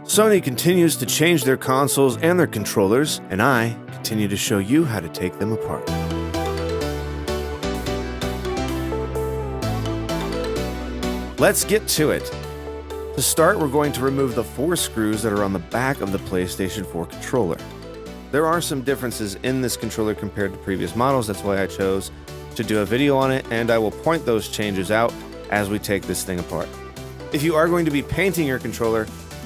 Sony continues to change their consoles and their controllers, and I continue to show you how to take them apart. Let's get to it. To start, we're going to remove the 4 screws that are on the back of the PlayStation 4 controller. There are some differences in this controller compared to previous models, that's why I chose to do a video on it, and I will point those changes out as we take this thing apart. If you are going to be painting your controller,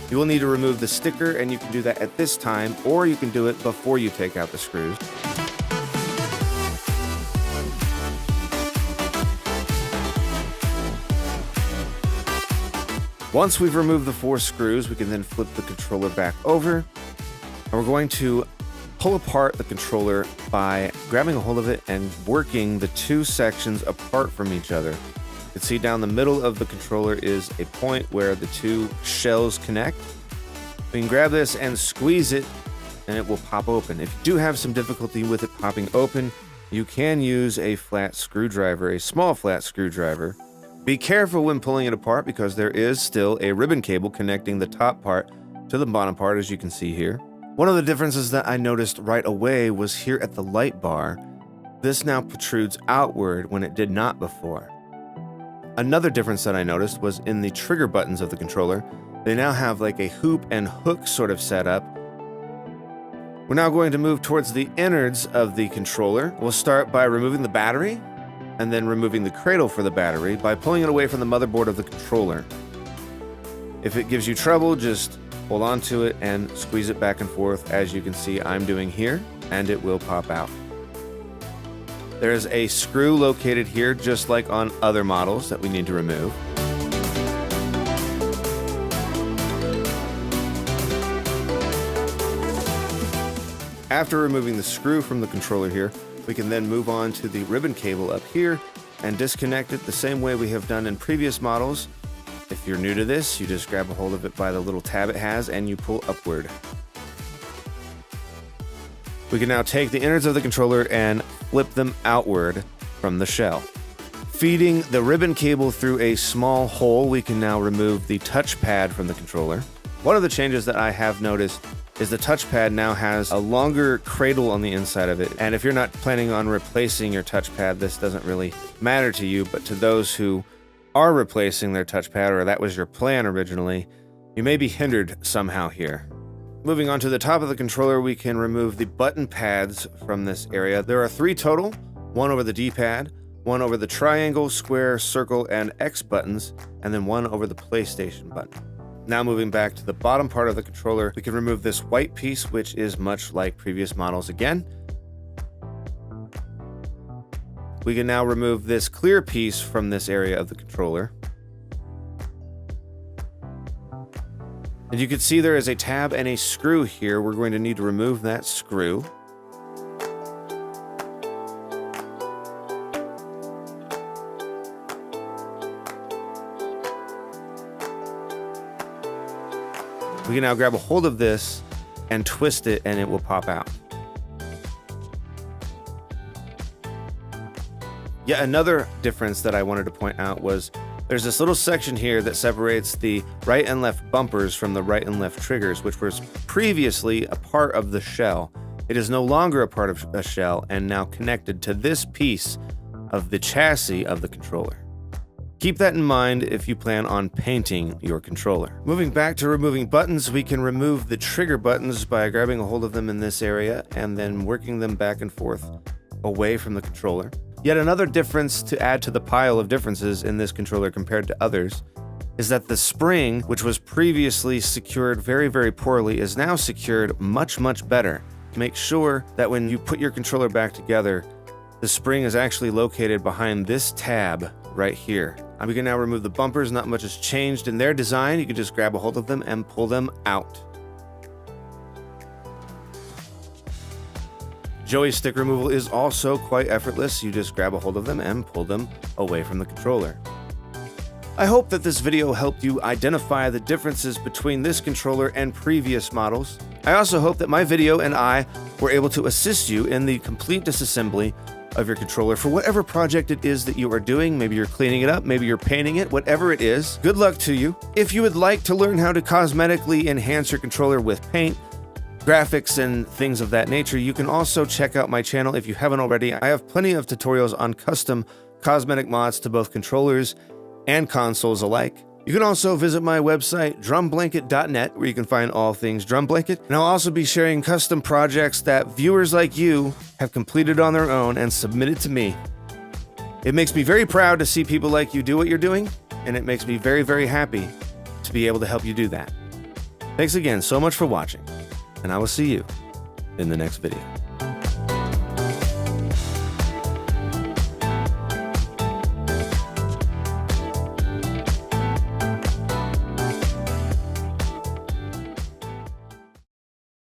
you will need to remove the sticker, and you can do that at this time, or you can do it before you take out the screws. Once we've removed the 4 screws, we can then flip the controller back over, and we're going to pull apart the controller by grabbing a hold of it and working the 2 sections apart from each other. You can see down the middle of the controller is a point where the 2 shells connect. We can grab this and squeeze it, and it will pop open. If you do have some difficulty with it popping open, you can use a flat screwdriver, a small flat screwdriver. Be careful when pulling it apart because there is still a ribbon cable connecting the top part to the bottom part, as you can see here. One of the differences that I noticed right away was here at the light bar. This now protrudes outward when it did not before. Another difference that I noticed was in the trigger buttons of the controller. They now have like a hoop and hook sort of setup. We're now going to move towards the innards of the controller. We'll start by removing the battery and then removing the cradle for the battery by pulling it away from the motherboard of the controller. If it gives you trouble, just hold on to it and squeeze it back and forth, as you can see I'm doing here, and it will pop out. There is a screw located here, just like on other models, that we need to remove. After removing the screw from the controller here, we can then move on to the ribbon cable up here and disconnect it the same way we have done in previous models. If you're new to this, you just grab a hold of it by the little tab it has and you pull upward. We can now take the innards of the controller and flip them outward from the shell. Feeding the ribbon cable through a small hole, we can now remove the touchpad from the controller. One of the changes that I have noticed is the touchpad now has a longer cradle on the inside of it, and if you're not planning on replacing your touchpad, this doesn't really matter to you, but to those who are replacing their touchpad, or that was your plan originally, you may be hindered somehow here. Moving on to the top of the controller, we can remove the button pads from this area. There are 3 total, 1 over the D-pad, 1 over the triangle, square, circle, and X buttons, and then 1 over the PlayStation button. Now moving back to the bottom part of the controller, we can remove this white piece, which is much like previous models again. We can now remove this clear piece from this area of the controller. And you can see there is a tab and a screw here. We're going to need to remove that screw. We can now grab a hold of this and twist it, and it will pop out. Yet another difference that I wanted to point out was there's this little section here that separates the right and left bumpers from the right and left triggers, which was previously a part of the shell. It is no longer a part of a shell and now connected to this piece of the chassis of the controller. Keep that in mind if you plan on painting your controller. Moving back to removing buttons, we can remove the trigger buttons by grabbing a hold of them in this area and then working them back and forth away from the controller. Yet another difference to add to the pile of differences in this controller compared to others is that the spring, which was previously secured very, very poorly, is now secured much, much better. Make sure that when you put your controller back together, the spring is actually located behind this tab right here. We can now remove the bumpers. Not much has changed in their design. You can just grab a hold of them and pull them out. Joystick removal is also quite effortless. You just grab a hold of them and pull them away from the controller. I hope that this video helped you identify the differences between this controller and previous models. I also hope that my video and I were able to assist you in the complete disassembly of your controller for whatever project it is that you are doing. Maybe you're cleaning it up, maybe you're painting it, whatever it is. Good luck to you. If you would like to learn how to cosmetically enhance your controller with paint, graphics, and things of that nature, you can also check out my channel if you haven't already. I have plenty of tutorials on custom cosmetic mods to both controllers and consoles alike. You can also visit my website, drumblanket.net, where you can find all things Drumblanket, and I'll also be sharing custom projects that viewers like you have completed on their own and submitted to me. It makes me very proud to see people like you do what you're doing, and it makes me very, very happy to be able to help you do that. Thanks again so much for watching, and I will see you in the next video.